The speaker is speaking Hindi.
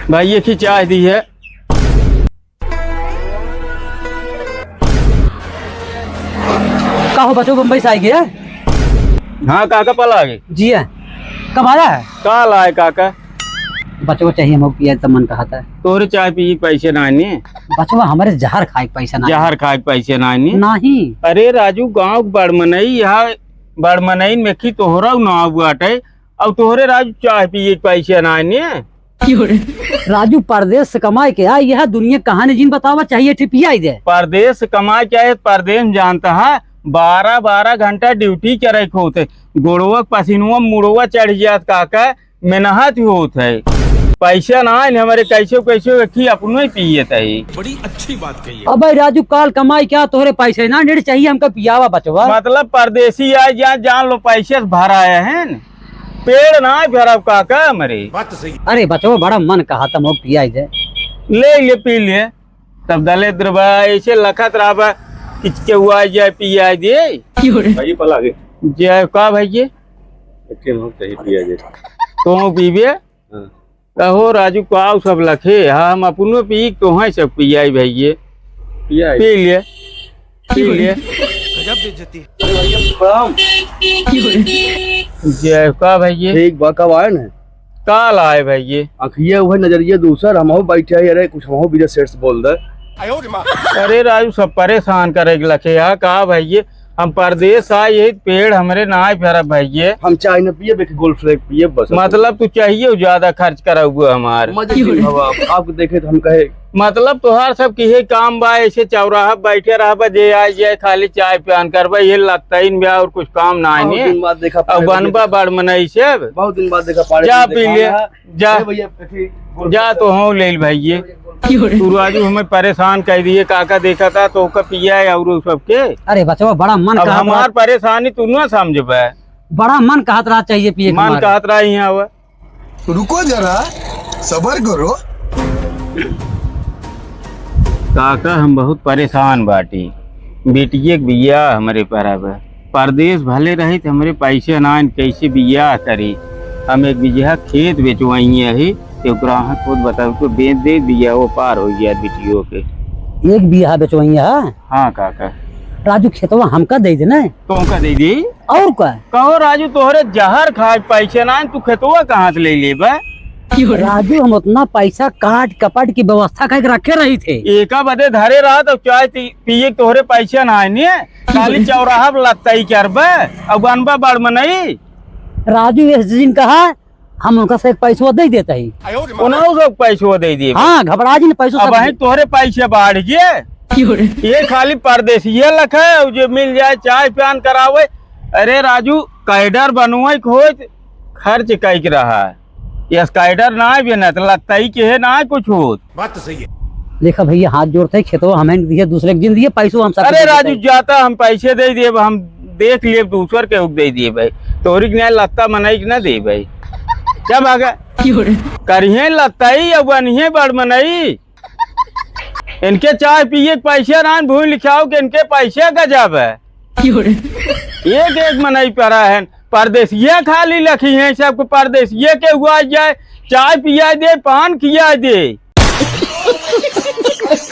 भाई एक ही चाय दी है। कहो बच्चों बम्बई से आई गया। हाँ काका पल आ गए जी है। कब आया है? काल आए काका। बच्चों को चाहिए हम पिया तो मन कहा था। तोरे चाय पी पैसे नानी बच्चों हमारे जहर खाए के पैसा नहीं। जहर खाए पैसे नानी नहीं। अरे राजू गांव बड़मनई यहाँ बड़मनई में की तोहरा नाव बाटे अब तोहरे राजू चाय पिए पैसे नानी राजू परदेश से कमाए के आई यह दुनिया कहानी जिन बतावा चाहिए ठिपिया दे। परदेश से कमाए क्या है परदेश में जानता है 12-12 घंटा ड्यूटी करे होते गोड़वा पसीनुआ मुड़वा चढ़ जात काका मेहनत होत है पैसा ना हमारे कैसे कैसे रखी अपनो ही पिए तही। बड़ी अच्छी बात कही है। अब राजू काल कमाई क्या तोहरे पैसे ना नेड़ चाहिए हमका पियावा बचवा। मतलब परदेसी आए जहाँ जान लो पैसे से भर आए हैं पेड़ ना भरब काका हमारे बात तो सही। अरे बचवा बड़ा मन कहा था हम पिया दे। ले पी ले तब दले द्रबा ऐसे लखत रहा किचके हुआ जाए पिया दे भाई पल आगे जय का भाई पिया जे तो पीबे कहो राजू का सब लखे हाँ हम अपनो पी तो है सब पिया भैया पिया पी लिए गजब बेइज्जती। प्रणाम जय का भैया ठीक बा कब आए न काल आए भैया आखिया वह नजरिया दूसर हमहु बैठे है अरे कुछ हमहु बिजनेस सेट्स बोल दे। अरे राजू सब परेशान करे लखे हा का भैया हम परदेश आए यही पेड़ हमारे ना फेरा भैया हम चाय न पिए बेके गोल्ड फ्लैग पिए बस। मतलब तू चाहिए ज्यादा खर्च करा हुआ हमारे आपको देखे तो हम कहे मतलब तुहार सब की काम बा ऐसे चौराहा बैठे रहा जे आए जाए खाली चाय पियान करबा ये लगता ही नहीं और कुछ काम ना बहुत है दिन बाद देखा अब बनबा बड़ मनई से बहुत दिन बाद देखा पानी जा पी ले जा भैया जा तो हूँ ले भैया तू राजू हमें परेशान कर दिए काका देखा था तो का पिया और सबके। अरे बचवा बड़ा मन अब कहा हमार परेशानी तू ना समझ बड़ा मन कहत रहा चाहिए पिए मन कहत रहा यहाँ रुको जरा सबर करो। काका हम बहुत परेशान बाटी बेटिए के बिया हमारे बराबर परदेश भले रहे तो हमारे पैसे ना कैसे बिया करी हम एक बीघा खेत बेचवाई है तो ग्राहक खुद बताओ तो बेच दे दिया वो पार हो गया बेटियों के एक बिया बेचवैया। हाँ काका राजू खेतवा हमका दे दे ना तो का दे दी और क्या कहो राजू तोहरे जहर खाए पैसे ना तू खेतवा कहाँ से ले ले बा राजू हम उतना पैसा काट कपट की व्यवस्था करके रखे रही थे एक बदे धरे रहा तो चाय पिए तोहरे पैसे ना आए खाली चौराहा लगता ही कर अब बनबा बड़ मनई राजू इस दिन कहा हम उनका से एक पैसा दे देते ही उन्होंने सब पैसे दे दिए। हाँ घबरा जी ने पैसा अब वही तोहरे पैसे बाढ़ गए ये खाली परदेसी लखे जो मिल जाए चाय पियान करावे। अरे राजू कैडर बनवा खोज खर्च कई रहा है ये कैडर ना भी ना तो लगता ही कि है ना कुछ हो। बात तो सही है। देखा भैया हाथ जोड़ते खेतवा हमें दिए दूसरे के दिन दिए पैसों हम सब। अरे राजू जाता हम पैसे दे दिए हम देख लिए दूसर के दे दिए भाई तोरी न्याय लगता मनाई ना दे भाई जब आगे करिए लगता ही अब बनिए बड़ मनई इनके चाय पिए पैसे ना भूल लिखाओ के इनके पैसे गजब है एक मनई पड़ा है परदेसिया खाली लखी है सबको परदेसिया के हुआ जाए चाय पिया दे पान किया दे